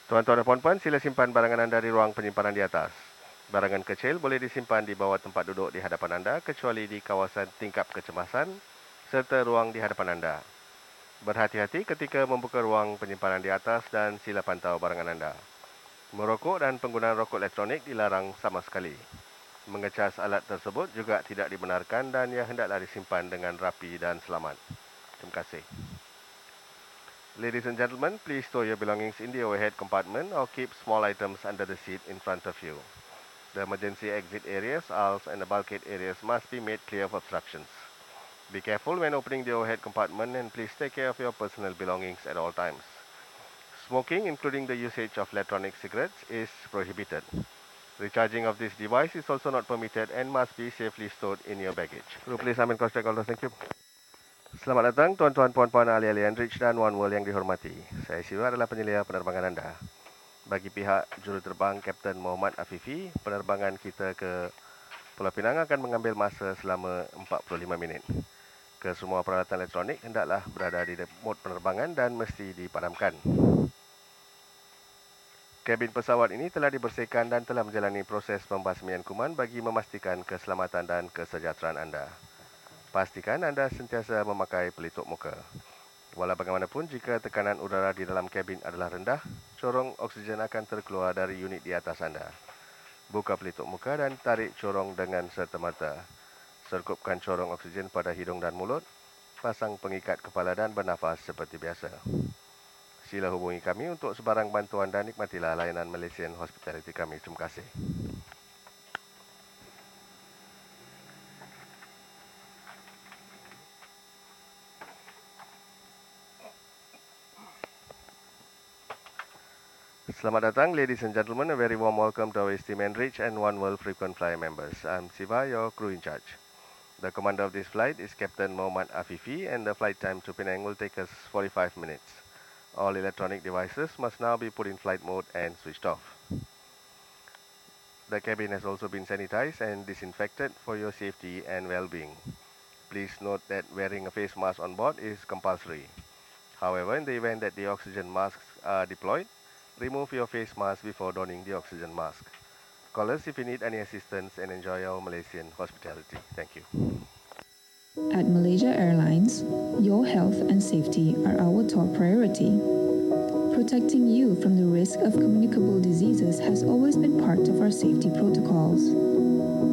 Tuan-tuan dan puan-puan, sila simpan barangan anda di ruang penyimpanan di atas. Barangan kecil boleh disimpan di bawah tempat duduk di hadapan anda kecuali di kawasan tingkap kecemasan serta ruang di hadapan anda. Berhati-hati ketika membuka ruang penyimpanan di atas dan sila pantau barangan anda. Merokok dan penggunaan rokok elektronik dilarang sama sekali. Mengecas alat tersebut juga tidak dibenarkan dan ia hendaklah disimpan dengan rapi dan selamat. Terima kasih. Ladies and gentlemen, please store your belongings in the overhead compartment or keep small items under the seat in front of you. The emergency exit areas, aisles and the bulkhead areas must be made clear of obstructions. Be careful when opening the overhead compartment and please take care of your personal belongings at all times. Smoking, including the usage of electronic cigarettes, is prohibited. Recharging of this device is also not permitted and must be safely stored in your baggage. Could you please come and contact all those? Thank you. Selamat datang tuan-tuan, puan-puan, ahli-ahli Enrich dan One World yang dihormati. Saya Siva adalah penyelia penerbangan anda. Bagi pihak juruterbang Kapten Muhammad Afifi, penerbangan kita ke Pulau Pinang akan mengambil masa selama 45 minit. Kesemua peralatan elektronik hendaklah berada di mod penerbangan dan mesti dipadamkan. Kabin pesawat ini telah dibersihkan dan telah menjalani proses pembasmian kuman bagi memastikan keselamatan dan kesejahteraan anda. Pastikan anda sentiasa memakai pelitup muka. Walau bagaimanapun, jika tekanan udara di dalam kabin adalah rendah, corong oksigen akan terkeluar dari unit di atas anda. Buka pelitup muka dan tarik corong dengan serta-merta. Serkupkan corong oksigen pada hidung dan mulut, pasang pengikat kepala dan bernafas seperti biasa. Sila hubungi kami untuk sebarang bantuan dan nikmatilah layanan Malaysian Hospitality kami. Terima kasih. Selamat datang, ladies and gentlemen. A very warm welcome to our esteemed Enrich and One World frequent flyer members. I'm Siva, your crew in charge. The commander of this flight is Captain Muhammad Afifi, and the flight time to Penang will take us 45 minutes. All electronic devices must now be put in flight mode and switched off. The cabin has also been sanitized and disinfected for your safety and well-being. Please note that wearing a face mask on board is compulsory. However, in the event that the oxygen masks are deployed, remove your face mask before donning the oxygen mask. Call us if you need any assistance and enjoy our Malaysian hospitality. Thank you. At Malaysia Airlines, your health and safety are our top priority. Protecting you from the risk of communicable diseases has always been part of our safety protocols.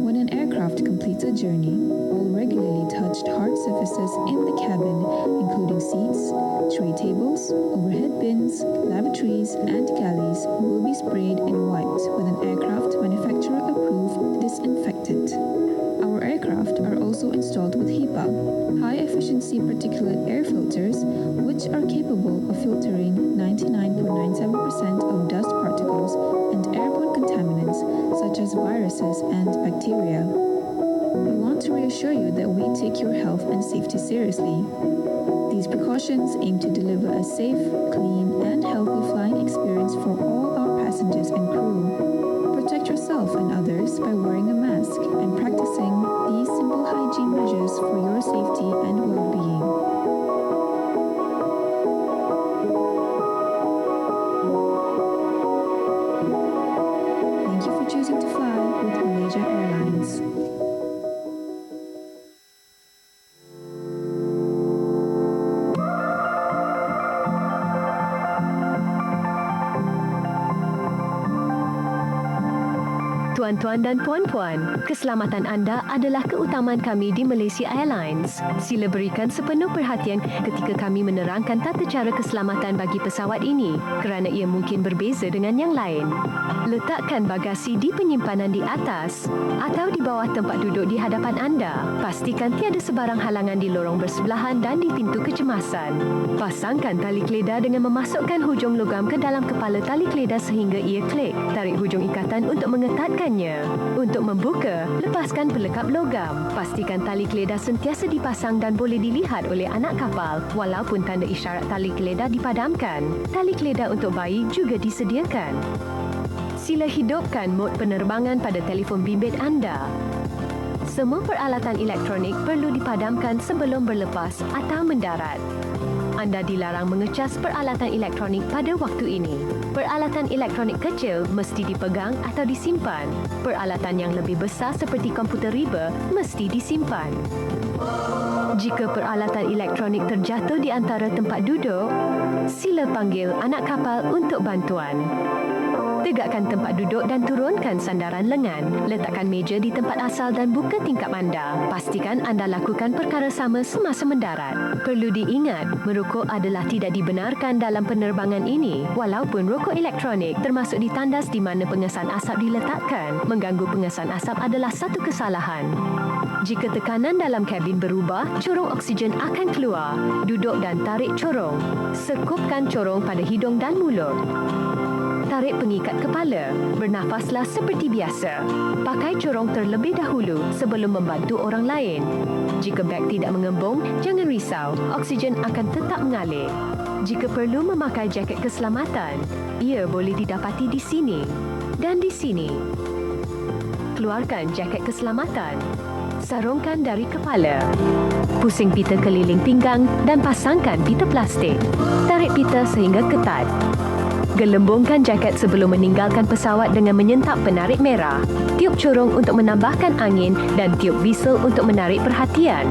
When an aircraft completes a journey, all regularly touched hard surfaces in the cabin, including seats, tray tables, overhead bins, lavatories, and galleys, will be sprayed and wiped with an aircraft manufacturer-approved disinfectant. Our aircraft are also installed with HEPA, high-efficiency particulate air filters, which are capable of filtering 99.97% of dust particles and airborne contaminants such as viruses and bacteria. We want to reassure you that we take your health and safety seriously. These precautions aim to deliver a safe, clean, and healthy flying experience for all our passengers and crew. Protect yourself and others by wearing a mask and practicing these simple hygiene measures for your safety and well-being. Thank you for choosing to fly with Malaysia Airlines. Tuan-tuan dan puan-puan, keselamatan anda adalah keutamaan kami di Malaysia Airlines. Sila berikan sepenuh perhatian ketika kami menerangkan tata cara keselamatan bagi pesawat ini kerana ia mungkin berbeza dengan yang lain. Letakkan bagasi di penyimpanan di atas atau di bawah tempat duduk di hadapan anda. Pastikan tiada sebarang halangan di lorong bersebelahan dan di pintu kecemasan. Pasangkan tali keledar dengan memasukkan hujung logam ke dalam kepala tali keledar sehingga ia klik. Tarik hujung ikatan untuk mengetatkan. Untuk membuka, lepaskan pelekap logam. Pastikan tali keledar sentiasa dipasang dan boleh dilihat oleh anak kapal walaupun tanda isyarat tali keledar dipadamkan. Tali keledar untuk bayi juga disediakan. Sila hidupkan mod penerbangan pada telefon bimbit anda. Semua peralatan elektronik perlu dipadamkan sebelum berlepas atau mendarat. Anda dilarang mengecas peralatan elektronik pada waktu ini. Peralatan elektronik kecil mesti dipegang atau disimpan. Peralatan yang lebih besar seperti komputer riba mesti disimpan. Jika peralatan elektronik terjatuh di antara tempat duduk, sila panggil anak kapal untuk bantuan. Tegakkan tempat duduk dan turunkan sandaran lengan. Letakkan meja di tempat asal dan buka tingkap anda. Pastikan anda lakukan perkara sama semasa mendarat. Perlu diingat, merokok adalah tidak dibenarkan dalam penerbangan ini. Walaupun rokok elektronik termasuk di tandas di mana pengesan asap diletakkan, mengganggu pengesan asap adalah satu kesalahan. Jika tekanan dalam kabin berubah, corong oksigen akan keluar. Duduk dan tarik corong. Sekupkan corong pada hidung dan mulut. Tarik pengikat kepala. Bernafaslah seperti biasa. Pakai corong terlebih dahulu sebelum membantu orang lain. Jika beg tidak mengembung, jangan risau. Oksigen akan tetap mengalir. Jika perlu memakai jaket keselamatan, ia boleh didapati di sini dan di sini. Keluarkan jaket keselamatan. Sarungkan dari kepala. Pusing pita keliling pinggang dan pasangkan pita plastik. Tarik pita sehingga ketat. Gelembungkan jaket sebelum meninggalkan pesawat dengan menyentap penarik merah. Tiup corong untuk menambahkan angin dan tiup whistle untuk menarik perhatian.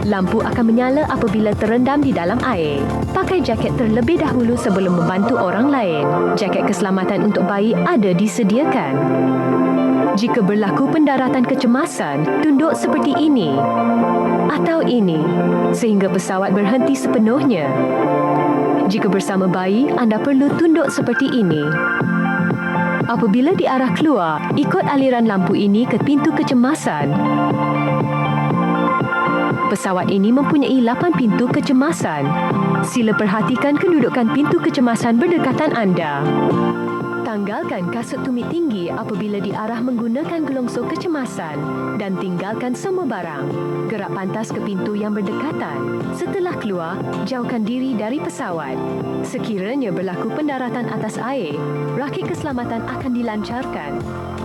Lampu akan menyala apabila terendam di dalam air. Pakai jaket terlebih dahulu sebelum membantu orang lain. Jaket keselamatan untuk bayi ada disediakan. Jika berlaku pendaratan kecemasan, tunduk seperti ini atau ini sehingga pesawat berhenti sepenuhnya. Jika bersama bayi, anda perlu tunduk seperti ini. Apabila diarah keluar, ikut aliran lampu ini ke pintu kecemasan. Pesawat ini mempunyai 8 pintu kecemasan. Sila perhatikan kedudukan pintu kecemasan berdekatan anda. Tanggalkan kasut tumit tinggi apabila diarah menggunakan gelongsor kecemasan dan tinggalkan semua barang. Gerak pantas ke pintu yang berdekatan. Setelah keluar, jauhkan diri dari pesawat. Sekiranya berlaku pendaratan atas air, rakit keselamatan akan dilancarkan.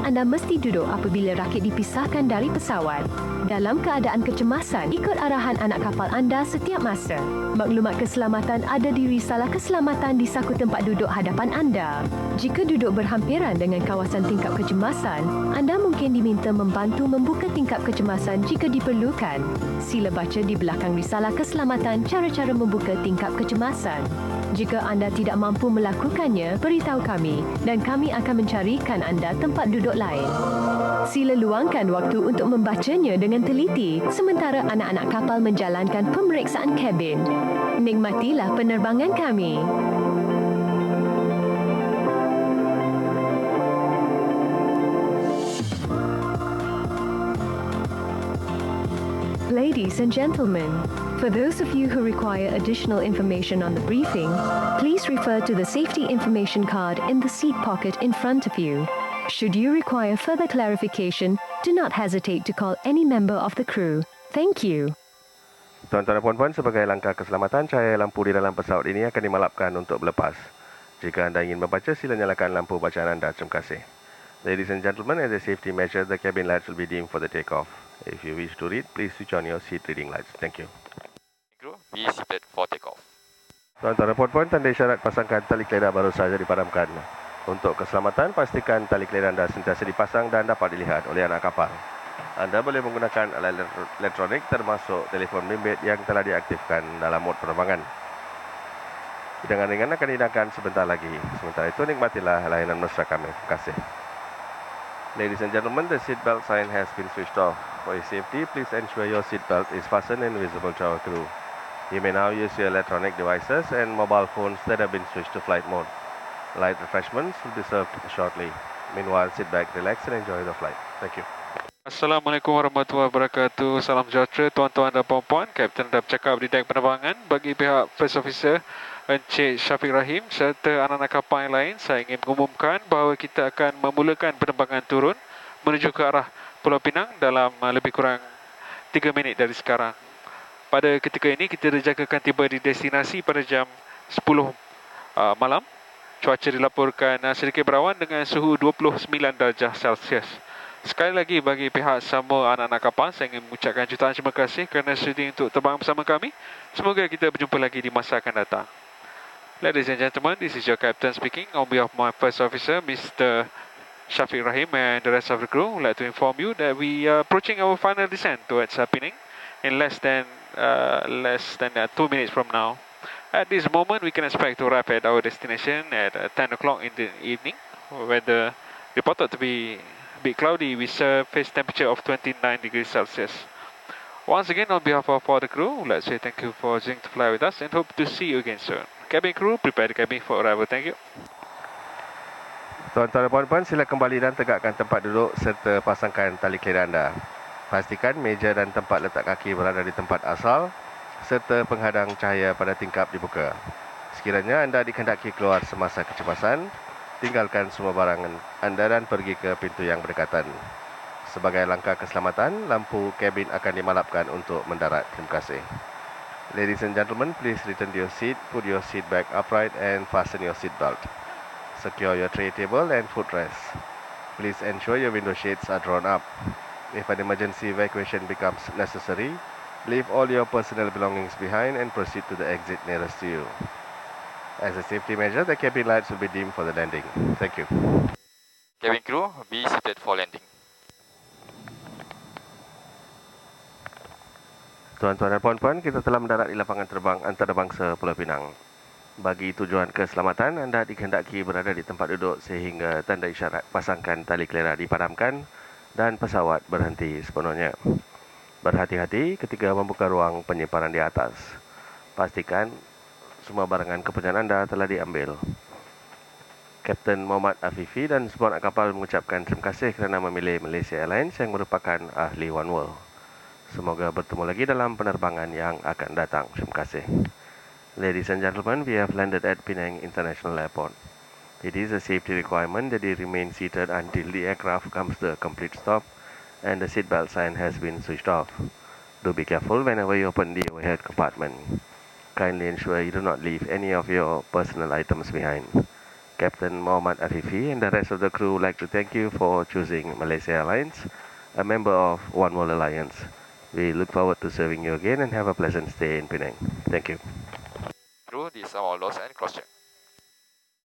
Anda mesti duduk apabila rakit dipisahkan dari pesawat. Dalam keadaan kecemasan, ikut arahan anak kapal anda setiap masa. Maklumat keselamatan ada di risalah keselamatan di saku tempat duduk hadapan anda. Jika duduk berhampiran dengan kawasan tingkap kecemasan, anda mungkin diminta membantu membuka tingkap kecemasan jika diperlukan. Sila baca di belakang risalah keselamatan cara-cara membuka tingkap kecemasan. Jika anda tidak mampu melakukannya, beritahu kami dan kami akan mencarikan anda tempat duduk lain. Sila luangkan waktu untuk membacanya dengan teliti sementara anak-anak kapal menjalankan pemeriksaan kabin. Nikmatilah penerbangan kami. Ladies and gentlemen, for those of you who require additional information on the briefing, please refer to the safety information card in the seat pocket in front of you. Should you require further clarification, do not hesitate to call any member of the crew. Thank you. Tuan-tuan dan puan-puan, sebagai langkah keselamatan, cahaya lampu di dalam pesawat ini akan dimalapkan untuk berlepas. Jika anda ingin membaca, sila nyalakan lampu bacaan anda. Terima kasih. Ladies and gentlemen, as a safety measure, the cabin lights will be dimmed for the takeoff. If you wish to read, please switch on your seat reading lights. Thank you. Crew, be seated for takeoff. Tuan-tuan dan puan-puan, tanda isyarat pasangkan tali keledar baru saja dipadamkan. Untuk keselamatan, pastikan tali keledar anda sentiasa dipasang dan dapat dilihat oleh anak kapal. Anda boleh menggunakan alat elektronik termasuk telefon bimbit yang telah diaktifkan dalam mod penerbangan. Hidangan ringan akan dihidangkan sebentar lagi. Sementara itu, nikmatilah layanan mesra kami. Terima kasih. Ladies and gentlemen, the seatbelt sign has been switched off. For your safety, please ensure your seatbelt is fastened and visible to our crew. You may now use your electronic devices and mobile phones that have been switched to flight mode. Light refreshments will be served shortly. Meanwhile, sit back, relax and enjoy the flight. Thank you. Assalamualaikum warahmatullahi wabarakatuh. Salam sejahtera tuan-tuan dan puan-puan. Kapten dah bercakap di dek penerbangan. Bagi pihak First Officer Encik Syafiq Rahim serta anak-anak kapal yang lain, saya ingin mengumumkan bahawa kita akan memulakan penerbangan turun menuju ke arah Pulau Pinang dalam lebih kurang 3 minit dari sekarang. Pada ketika ini kita dijangkakan tiba di destinasi pada jam 10 malam. Cuaca dilaporkan sedikit berawan dengan suhu 29 darjah Celsius. Sekali lagi bagi pihak semua anak-anak kapal, saya ingin mengucapkan jutaan terima kasih kerana sudi untuk terbang bersama kami. Semoga kita berjumpa lagi di masa akan datang. Ladies and gentlemen, this is your captain speaking. On behalf of my first officer, Mr. Shafiq Rahim, and the rest of the crew, would like to inform you that we are approaching our final descent towards Penang in less than 2 minutes from now. At this moment, we can expect to arrive at our destination at 10 o'clock in the evening. Weather reported to be a bit cloudy with surface temperature of 29 degrees Celsius. Once again, on behalf of all the crew, let's say thank you for choosing to fly with us and hope to see you again soon. Cabin crew, prepare the cabin for arrival. Thank you. Tuan-tuan dan puan-puan, sila kembali dan tegakkan tempat duduk serta pasangkan tali kelera anda. Pastikan meja dan tempat letak kaki berada di tempat asal serta penghadang cahaya pada tingkap dibuka. Sekiranya anda dikehendaki keluar semasa kecepasan, tinggalkan semua barangan anda dan pergi ke pintu yang berdekatan. Sebagai langkah keselamatan, lampu kabin akan dimalapkan untuk mendarat. Terima kasih. Ladies and gentlemen, please return to your seat, put your seat back upright and fasten your seat belt. Secure your tray table and footrest. Please ensure your window shades are drawn up. If an emergency evacuation becomes necessary, leave all your personal belongings behind and proceed to the exit nearest to you. As a safety measure, the cabin lights will be dimmed for the landing. Thank you. Cabin crew, be seated for landing. Tuan-tuan dan puan-puan, kita telah mendarat di lapangan terbang antarabangsa Pulau Pinang. Bagi tujuan keselamatan, anda dikehendaki berada di tempat duduk sehingga tanda isyarat pasangkan tali kelera dipadamkan dan pesawat berhenti sepenuhnya. Berhati-hati ketika membuka ruang penyimpanan di atas. Pastikan semua barangan kepunyaan anda telah diambil. Kapten Muhammad Afifi dan semua anak kapal mengucapkan terima kasih kerana memilih Malaysia Airlines yang merupakan ahli One World. Semoga bertemu lagi dalam penerbangan yang akan datang. Terima kasih. Ladies and gentlemen, we have landed at Penang International Airport. It is a safety requirement that you remain seated until the aircraft comes to a complete stop and the seatbelt sign has been switched off. Do be careful whenever you open the overhead compartment. Kindly ensure you do not leave any of your personal items behind. Captain Muhammad Afifi and the rest of the crew would like to thank you for choosing Malaysia Airlines, a member of One World Alliance. We look forward to serving you again and have a pleasant stay in Penang. Thank you. Crew, this is our loss and cross check.